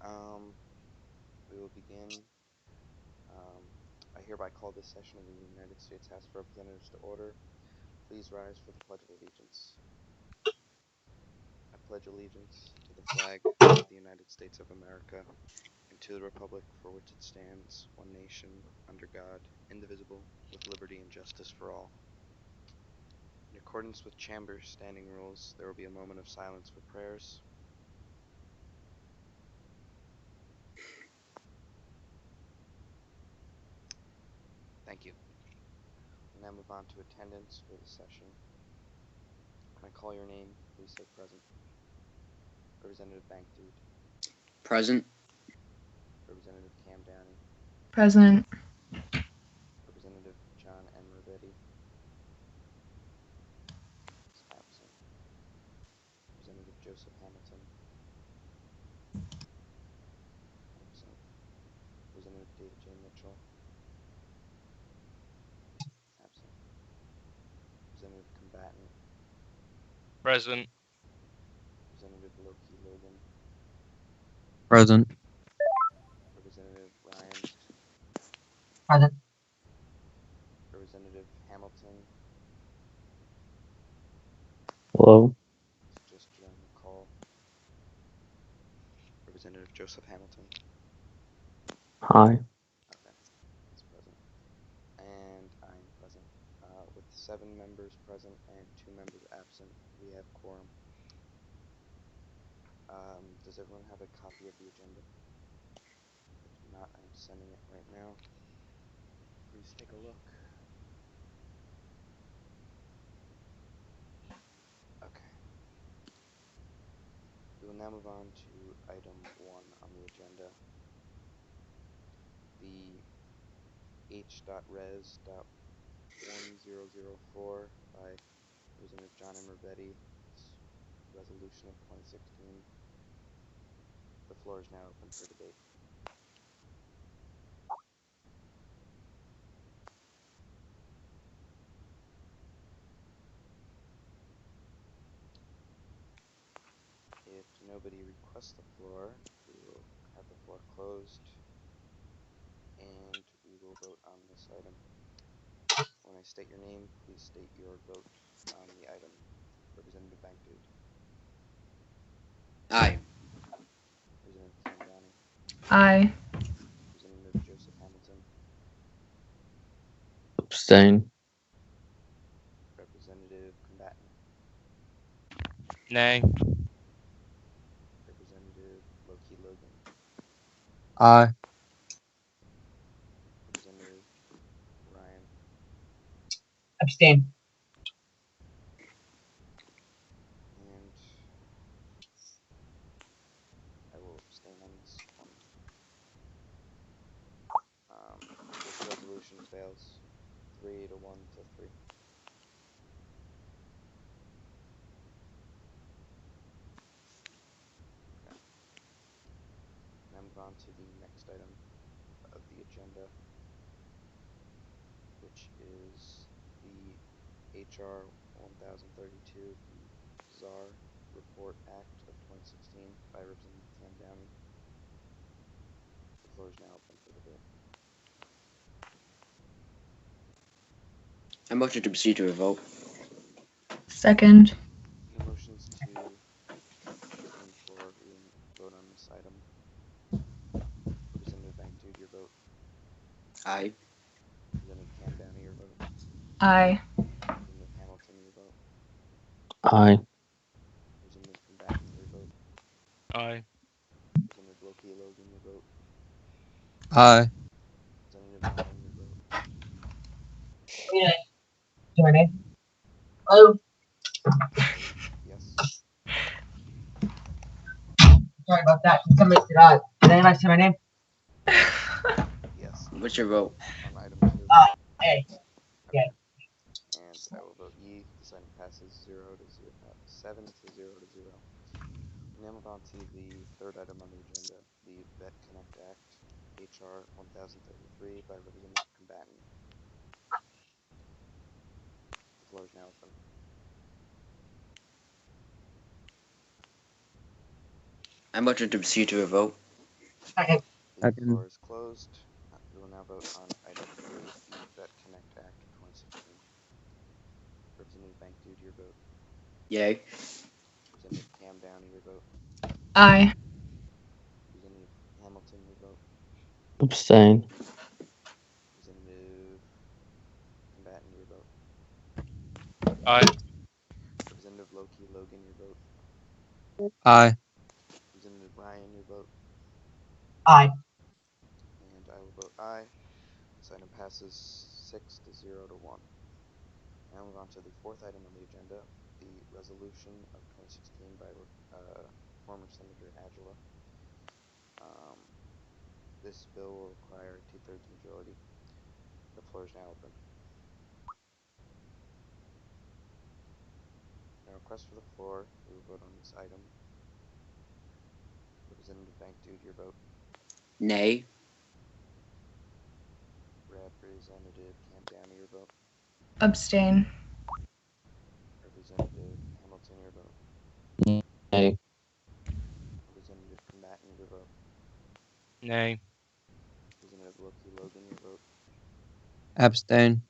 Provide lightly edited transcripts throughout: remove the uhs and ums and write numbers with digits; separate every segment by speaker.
Speaker 1: Um, we will begin. I hereby call this session of the United States House of Representatives to order. Please rise for the Pledge of Allegiance. I pledge allegiance to the flag of the United States of America and to the republic for which it stands, one nation, under God, indivisible, with liberty and justice for all. In accordance with Chamber standing rules, there will be a moment of silence for prayers. Thank you. We'll now move on to attendance for the session. When I call your name, please say present. Representative Bankdude.
Speaker 2: Present.
Speaker 1: Representative Cam Downey.
Speaker 3: Present.
Speaker 1: Representative John M. Rivetti. Is absent. Representative Joseph Hamilton. Absent. Representative DaveJMitchell. Absent. Representative Combatant.
Speaker 4: Present.
Speaker 1: Representative Loki Logan.
Speaker 2: Present.
Speaker 1: Representative Ryan.
Speaker 3: Present.
Speaker 1: Representative Hamilton.
Speaker 2: Hello.
Speaker 1: Just join the call. Representative Joseph Hamilton.
Speaker 2: Hi.
Speaker 1: Okay, he's present. And I'm present. With 7 members present and 2 members absent, we have quorum. Does everyone have a copy of the agenda? If not, I'm sending it right now. Please take a look. Okay. We will now move on to item 1 on the agenda. The H.Res.1004 by Representative John M. Rivetti, resolution of 2016. The floor is now open for debate. If nobody requests the floor, we will have the floor closed and we will vote on this item. When I state your name, please state your vote on the item. Representative Bankdude.
Speaker 2: Aye.
Speaker 1: Representative Cam Downey.
Speaker 3: Aye.
Speaker 1: Representative Joseph Hamilton.
Speaker 2: Abstain.
Speaker 1: Representative Combatant.
Speaker 4: Nay.
Speaker 1: Representative Loki Logan.
Speaker 2: Aye.
Speaker 1: Representative Ryan.
Speaker 3: Abstain.
Speaker 1: And I will abstain on this one. This resolution fails 3 to 1 to 3. Okay. Now move on to the next item of the agenda, which is the HR 1032, the Czar Report Act of 2016 by Representative Cam Downey. The floor is now open for debate.
Speaker 2: I motion to proceed to a vote.
Speaker 3: Second.
Speaker 1: No motions to open the floor. We will vote on this item. Representative Bankdude, your vote.
Speaker 2: Aye.
Speaker 1: Representative Cam Downey, your vote.
Speaker 3: Aye.
Speaker 1: Representative Hamilton, your vote.
Speaker 2: Aye.
Speaker 1: Representative Combatant, your vote.
Speaker 4: Aye.
Speaker 1: Representative Loki Logan, your vote.
Speaker 2: Aye.
Speaker 1: Representative Ryan, your vote.
Speaker 3: My name? Hello.
Speaker 1: Yes.
Speaker 3: Sorry about that. Somebody did anybody say my name?
Speaker 1: Yes.
Speaker 2: What's your vote?
Speaker 1: On item 2.
Speaker 3: Hey.
Speaker 1: Okay. And I will vote ye. This item passes 7 to 0 to 0. We now move on to the third item on the agenda, the Vet Connect Act, HR 1033 by Representative Combatant. The floor is now open.
Speaker 2: I motion to proceed to a vote.
Speaker 3: Second.
Speaker 1: The
Speaker 2: Second.
Speaker 1: floor is closed. We will now vote on item 3, the Vet Connect Act of 2016. Representative Bank Dude, your vote.
Speaker 2: Yay.
Speaker 1: Representative Cam Downey, your vote.
Speaker 5: Aye.
Speaker 1: Representative Hamilton, your vote.
Speaker 2: Abstain.
Speaker 1: Representative Combatant, your vote.
Speaker 4: Aye.
Speaker 1: Representative Loki Logan, your vote.
Speaker 2: Aye.
Speaker 1: Representative Ryan, your vote.
Speaker 3: Aye.
Speaker 1: And I will vote aye. This item passes 6-0 to 1. Now move on to the fourth item on the agenda, the resolution of 2016 by former Senator Angela. This bill will require a 2/3 majority. The floor is now open. No request for the floor. We will vote on this item. Representative Bank Dude, your vote.
Speaker 2: Nay.
Speaker 1: Representative Cam Downey, your vote.
Speaker 5: Abstain.
Speaker 1: Representative Hamilton, your vote.
Speaker 2: Nay.
Speaker 1: Representative Combatant, your vote.
Speaker 4: Nay.
Speaker 1: Representative Loki Logan, your vote.
Speaker 2: Abstain.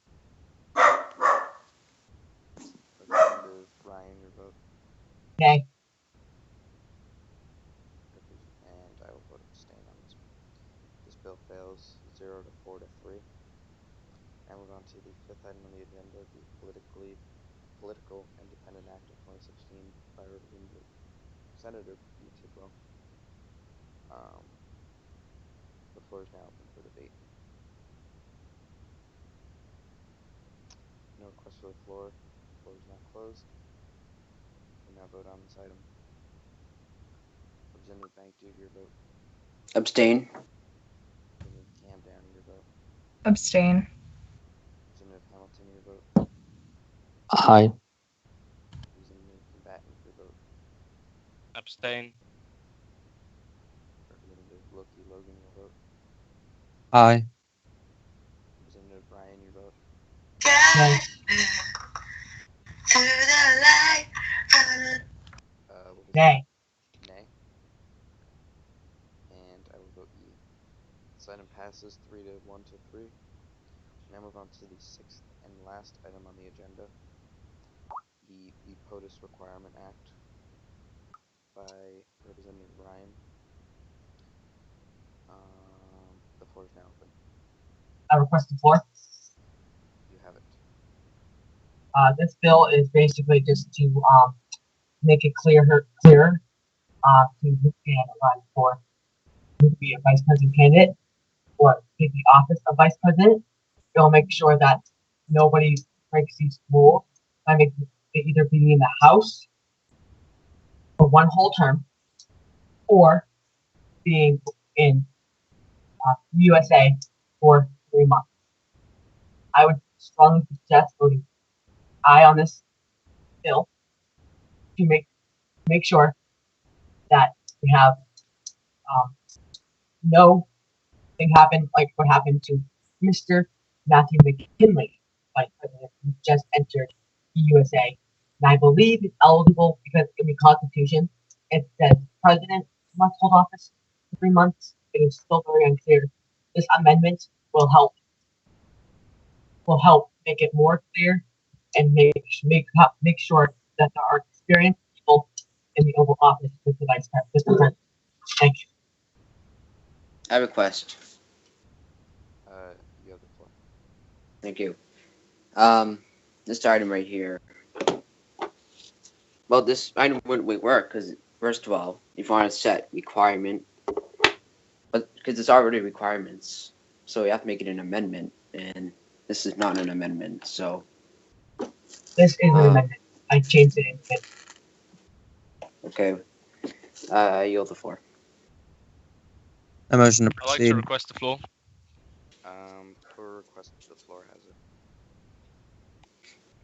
Speaker 1: Representative Ryan, your vote.
Speaker 3: Nay.
Speaker 1: And I will vote abstain on this one. This bill fails 0 to 4 to 3. Now move on to the fifth item on the agenda, the Political Independent Act of 2016 by Representative Senator BeauTidwell. The floor is now open for debate. No request for the floor. The floor is now closed. We'll now vote on this item. Representative Bank Dude, your vote.
Speaker 2: Abstain.
Speaker 1: Representative Cam Downey, your vote.
Speaker 5: Abstain.
Speaker 1: Representative Hamilton, your vote.
Speaker 2: Aye.
Speaker 1: Representative Combatant, your vote.
Speaker 4: Abstain.
Speaker 1: Representative Loki Logan, your vote.
Speaker 2: Aye.
Speaker 1: Representative Ryan, your vote.
Speaker 3: Nay.
Speaker 1: What was
Speaker 3: Nay.
Speaker 1: that? Nay? Okay. And I will vote ye. This item passes 1 to 3. Now move on to the sixth and last item on the agenda, the POTUS Requirement Act by Representative Ryan. The floor is now open.
Speaker 3: I request the floor.
Speaker 1: You have it.
Speaker 3: This bill is basically just to make it clearer to who can run for who to be a vice president candidate or take the office of vice president. It'll make sure that nobody breaks these rules by making it either be in the House for one whole term or being in USA for 3 months. I would strongly suggest voting aye on this bill to make sure that we have no thing happen like what happened to Mr. Matthew McKinley, vice president, who just entered the USA. And I believe it's eligible because in the Constitution it says president must hold office for 3 months. It is still very unclear. This amendment will help make it more clear and make sure that there are experienced people in the Oval Office with the vice president. Thank you.
Speaker 2: I request.
Speaker 1: You have the floor.
Speaker 2: Thank you. This item right here. Well, this item wouldn't work because, first of all, if you want to set requirement, but because it's already requirements, so you have to make it an amendment, and this is not an amendment. So
Speaker 3: This is an amendment. I changed it.
Speaker 2: okay, I yield the floor. A motion to
Speaker 4: I'd like to
Speaker 2: proceed.
Speaker 4: request the floor.
Speaker 1: For request, the floor has it.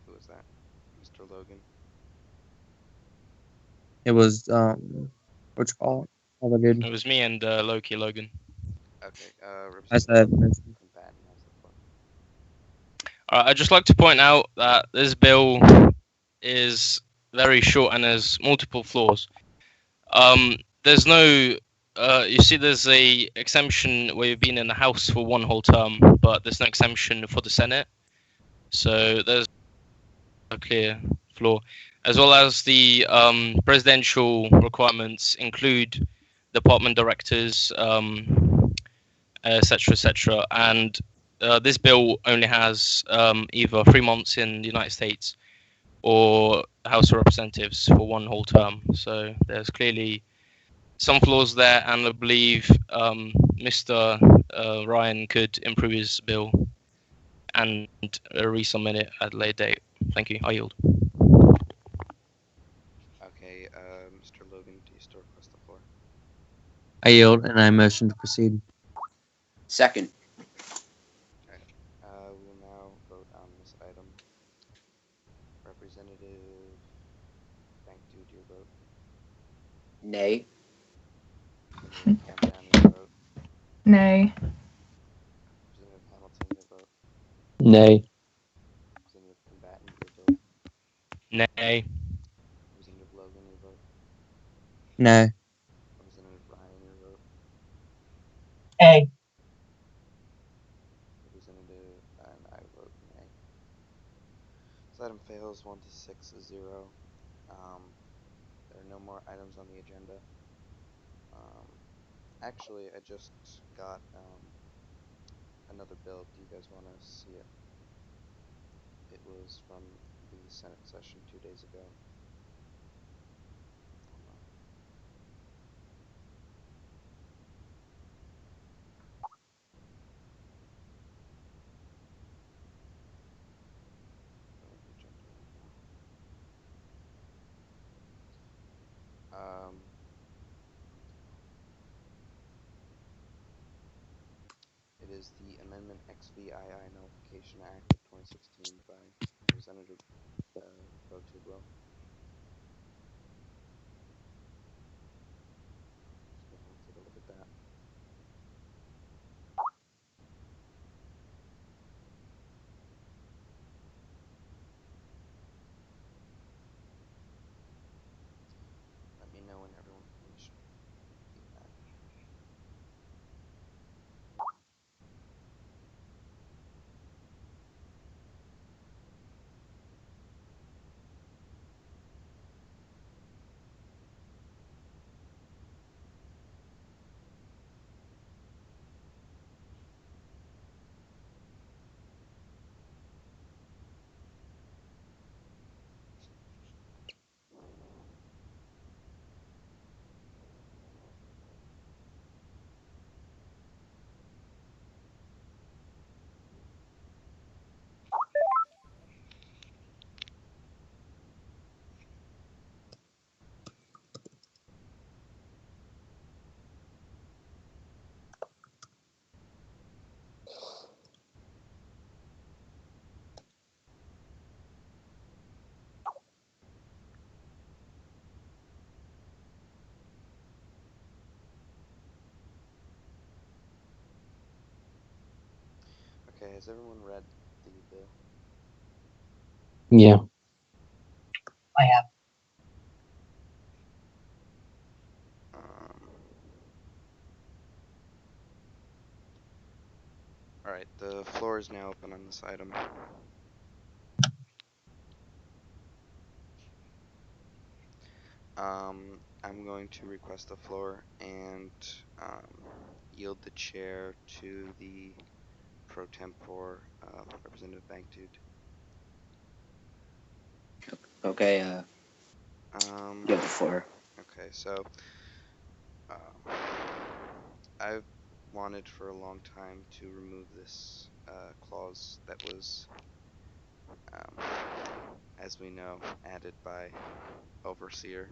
Speaker 1: Who was that? Mr. Logan.
Speaker 2: It was what you call it? All I did.
Speaker 4: It was me and Loki Logan.
Speaker 1: Okay.
Speaker 2: I said
Speaker 1: Representative Combatant has the floor.
Speaker 4: I'd just like to point out that this bill is very short and has multiple flaws. There's no you see, there's a exemption where you've been in the House for one whole term, but there's no exemption for the Senate. So there's a clear flaw, as well as the presidential requirements include department directors, etc., etc. And this bill only has either 3 months in the United States or House of Representatives for one whole term. So there's clearly some flaws there, and I believe Mr. Ryan could improve his bill and resubmit it at a later date. Thank you. I yield.
Speaker 1: Okay, Mr. Logan, do you still request the floor?
Speaker 6: I yield and I motion to proceed.
Speaker 2: Second.
Speaker 1: Okay. We will now vote on this item. Representative Bankdude, your vote.
Speaker 2: Nay.
Speaker 1: Representative Cameron, your vote.
Speaker 5: Nay.
Speaker 1: Representative Hamilton, your vote.
Speaker 6: Nay.
Speaker 1: Representative Combatant, your vote.
Speaker 4: Nay.
Speaker 1: Representative Logan, your vote.
Speaker 6: No.
Speaker 1: Representative Ryan, your vote.
Speaker 3: A.
Speaker 1: Representative, and I vote nay. This item fails 1-6-0. There are no more items on the agenda. Actually, I just got another bill. Do you guys want to see it? It was from the Senate session 2 days ago. Hold on. Put on the agenda right now. What the hell? It is the Amendment XVI Nullification Act of 2016 by Representative BeauTidwell. Just gonna take a look at that. Let me know when everyone's finished reading that. Okay, has everyone read the bill?
Speaker 6: Yeah.
Speaker 3: I have.
Speaker 1: All right, the floor is now open on this item. I'm going to request the floor and yield the chair to the pro tempore Representative Bankdude.
Speaker 2: Okay.
Speaker 1: Um,
Speaker 2: You have the floor.
Speaker 1: okay, so I've wanted for a long time to remove this clause that was, as we know, added by Overseer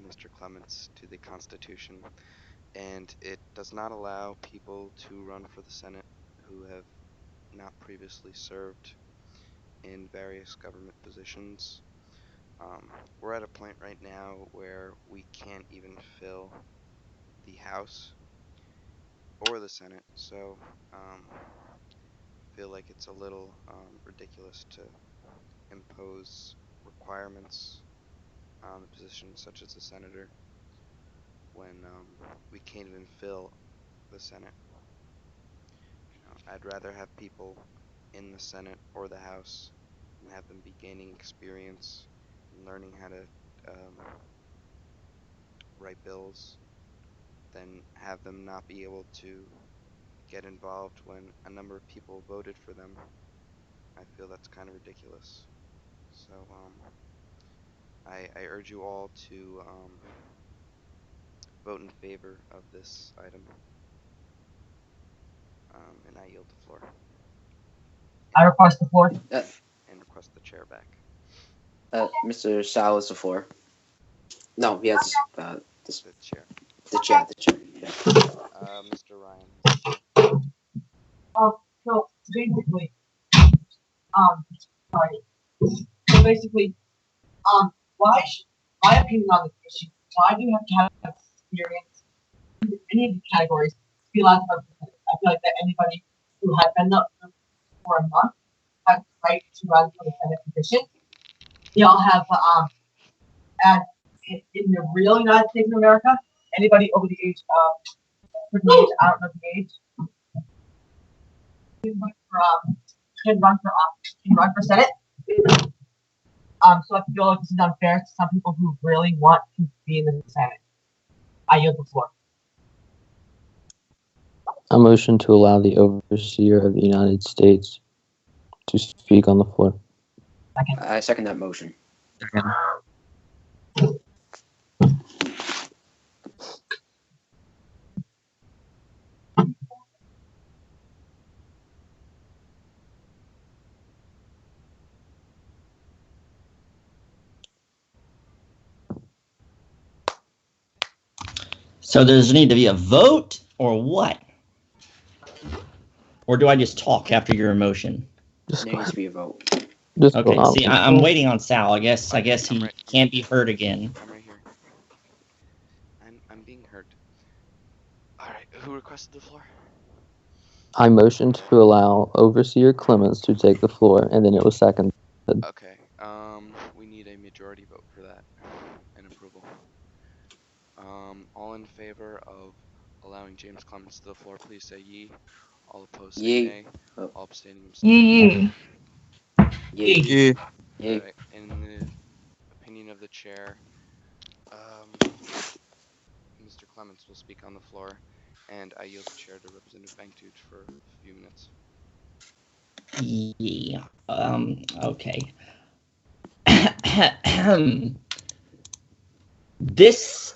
Speaker 1: Mr. Clements to the Constitution, and it does not allow people to run for the Senate who have not previously served in various government positions. We're at a point right now where we can't even fill the House or the Senate, so I feel like it's a little ridiculous to impose requirements on the position such as a senator. when we can't even fill the Senate. I'd rather have people in the Senate or the House and have them be gaining experience and learning how to write bills than have them not be able to get involved when a number of people voted for them. I feel that's kind of ridiculous. So I urge you all to vote in favor of this item, and I yield the floor
Speaker 3: I request the floor.
Speaker 1: and request the chair back.
Speaker 2: Mr. Sal is the floor. No, he has this,
Speaker 1: The chair.
Speaker 2: the chair. Yeah.
Speaker 1: Mr. Ryan has the floor.
Speaker 3: So basically, sorry. So basically, why should, my opinion on this issue, why do you have to have experience in any of the categories to be allowed to represent? I feel like that anybody who has been up for a month has the right to run for the Senate position. They all have, as in the real United States of America, anybody over the age of, I don't know the age, can run for Senate. So I feel like this is unfair to some people who really want to be in the Senate. I yield the floor.
Speaker 6: A motion to allow the overseer of the United States to speak on the floor.
Speaker 2: I second that motion.
Speaker 7: So does there need to be a vote or what? Or do I just talk after your motion?
Speaker 2: There needs to be a vote.
Speaker 7: Okay, see, I'm waiting on Sal. I guess he can't be heard again.
Speaker 1: I'm right here. I'm being heard. All right, who requested the floor?
Speaker 6: I motioned to allow Overseer Clemens to take the floor, and then it was seconded.
Speaker 1: Okay, we need a majority vote for that and approval. All in favor of allowing James Clemens to the floor, please say yea. All opposed say
Speaker 2: Yea.
Speaker 1: nay.
Speaker 2: Oh.
Speaker 1: All abstaining abstain.
Speaker 5: Yee.
Speaker 2: Yay.
Speaker 1: Right, in the opinion of the chair, Mr. Clemens will speak on the floor, and I yield the chair to Representative BeauTidwell for a few minutes.
Speaker 7: Yeah. Okay. This.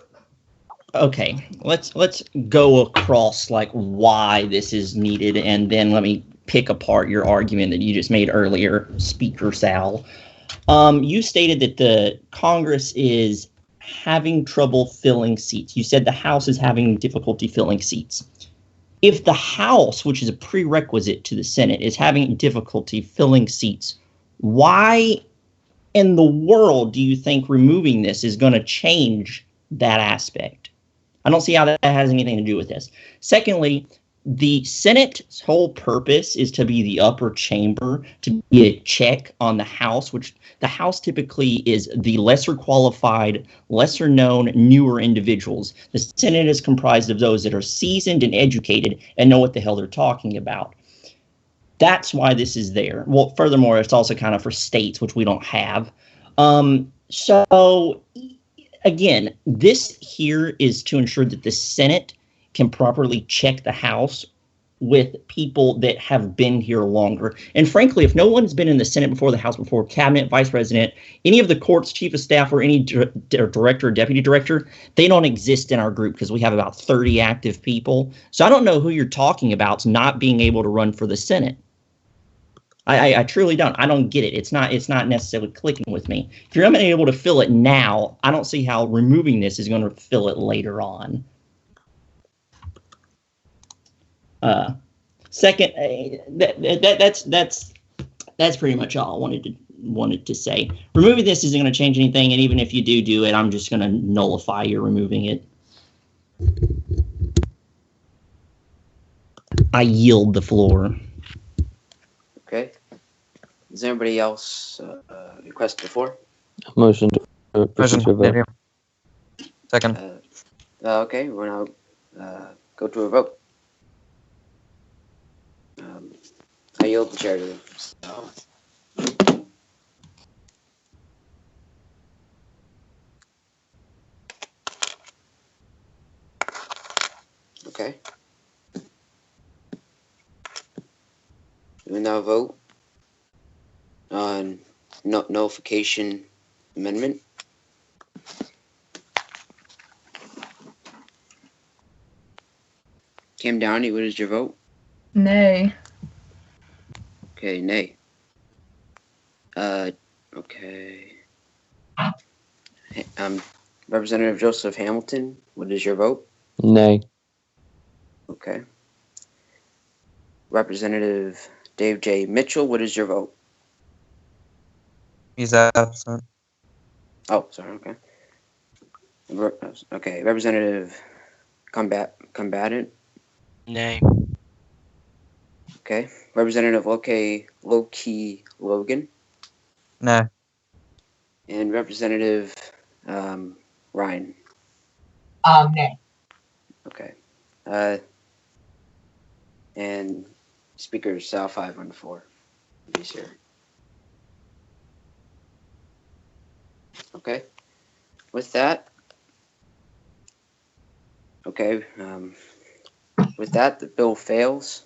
Speaker 7: Okay. Let's go across like why this is needed, and then let me pick apart your argument that you just made earlier, Speaker Sal. You stated that the Congress is having trouble filling seats. You said the House is having difficulty filling seats. If the House, which is a prerequisite to the Senate, is having difficulty filling seats, why in the world do you think removing this is going to change that aspect? I don't see how that has anything to do with this. Secondly, the Senate's whole purpose is to be the upper chamber, to be a check on the House, which the House typically is the lesser qualified, lesser known, newer individuals. The Senate is comprised of those that are seasoned and educated and know what the hell they're talking about. That's why this is there. Well, furthermore, it's also kind of for states, which we don't have. So, again, this here is to ensure that the Senate can properly check the House with people that have been here longer. And frankly, if no one's been in the Senate before, the House before, cabinet, vice president, any of the court's chief of staff, or any director or deputy director, they don't exist in our group because we have about 30 active people. So I don't know who you're talking about not being able to run for the Senate. I truly don't. I don't get it. It's not necessarily clicking with me. If you're not able to fill it now, I don't see how removing this is going to fill it later on. Second, that's pretty much all I wanted to say. Removing this isn't going to change anything, and even if you do it, I'm just going to nullify your removing it. I yield the floor.
Speaker 2: Okay. Does anybody else request the floor?
Speaker 6: Motion to proceed to a vote.
Speaker 8: Second.
Speaker 2: Okay, we're now go to a vote. I yield the chair to Sal. Okay. We now vote on nullification amendment. Cam Downey, what is your vote?
Speaker 5: Nay.
Speaker 2: Okay, nay. Okay. Representative Joseph Hamilton, what is your vote?
Speaker 6: Nay.
Speaker 2: Okay. Representative DaveJMitchell, what is your vote?
Speaker 8: He's absent.
Speaker 2: Oh, sorry. Okay. Okay. Representative Combatant.
Speaker 4: Nay.
Speaker 2: Okay. Representative Low-Key Logan.
Speaker 8: No.
Speaker 2: And Representative Ryan.
Speaker 3: Nay.
Speaker 2: Okay. And Speaker Sal 514. He's here. Okay. With that. Okay. With that, the bill fails.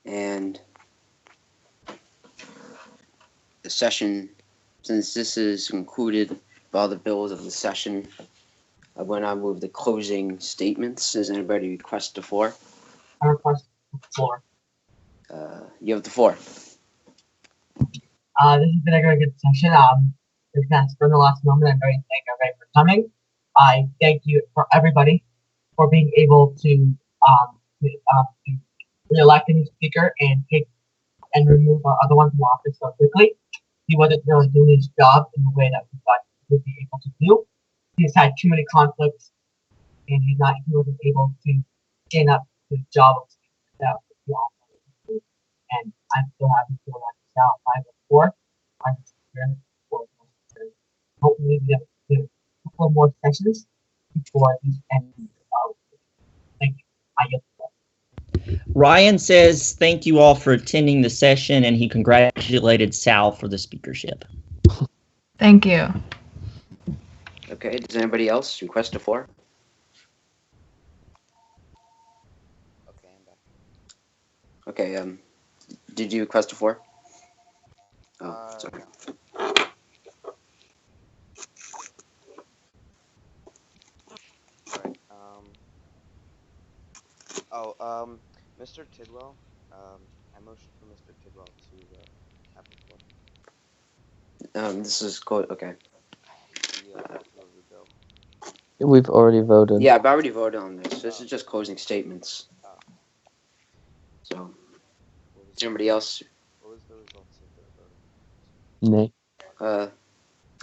Speaker 2: And the session, since this is concluded all the bills of the session, I will now move the closing statements. Does anybody request the floor?
Speaker 3: I request the floor.
Speaker 2: You have the floor.
Speaker 3: This has been a very good session. This has been the last moment. I'm very thank everybody for coming. I thank you for everybody for being able to re-elect a new speaker and remove our other one from office so quickly. He wasn't really doing his job in the way that we thought he would be able to do. He's had too many conflicts, and he wasn't able to stand up to the job of speaker that we all wanted to do. And I'm so happy to elect Sal 514. I'm here for hopefully we have to do a couple more sessions before these end. Thank you. I yield.
Speaker 7: Ryan says thank you all for attending the session, and he congratulated Sal for the speakership.
Speaker 5: Thank you.
Speaker 2: Okay. Does anybody else request the floor?
Speaker 1: Okay, I'm back.
Speaker 2: Okay. Did you request the floor? Oh, sorry.
Speaker 1: No. Alright, Mr. Tidwell, I motion for Mr. Tidwell to have the floor.
Speaker 2: This is close. Okay.
Speaker 1: The title of the bill.
Speaker 6: We've already voted.
Speaker 2: Yeah, I've already voted on this. This is just closing statements.
Speaker 1: Oh.
Speaker 2: So,
Speaker 1: What was
Speaker 2: is anybody else?
Speaker 1: What was the results of the voting?
Speaker 6: Nay.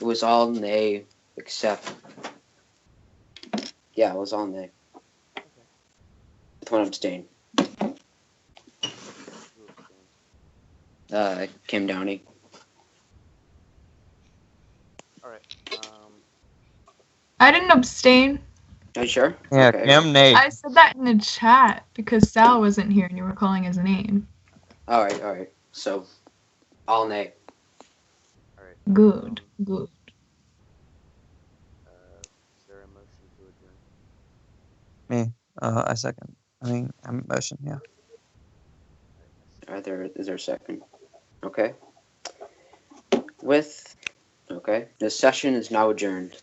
Speaker 2: It was all nay except. Yeah, it was all nay.
Speaker 1: Okay.
Speaker 2: With one abstain.
Speaker 1: Who abstained?
Speaker 2: Kim Downey.
Speaker 1: Alright,
Speaker 5: I didn't abstain.
Speaker 2: Are you sure?
Speaker 8: Yeah,
Speaker 2: Okay.
Speaker 8: Kim, nay.
Speaker 5: I said that in the chat because Sal wasn't here and you were calling his name.
Speaker 2: Alright. So, all nay.
Speaker 1: alright.
Speaker 5: Good, good.
Speaker 1: Is there a motion to adjourn?
Speaker 8: Me. I second. I'm motion, yeah.
Speaker 2: Is there a second? Okay. Okay. The session is now adjourned.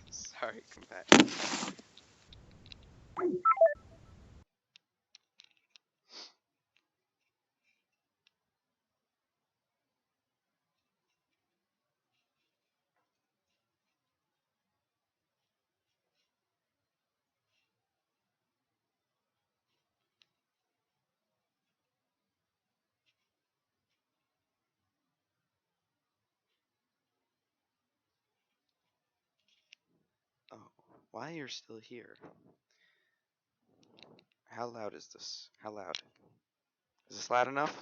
Speaker 1: Sorry, come back. Oh, why you're still here? How loud is this? How loud? Is this loud enough?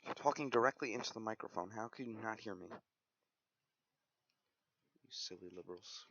Speaker 1: I'm talking directly into the microphone. How can you not hear me? You silly liberals.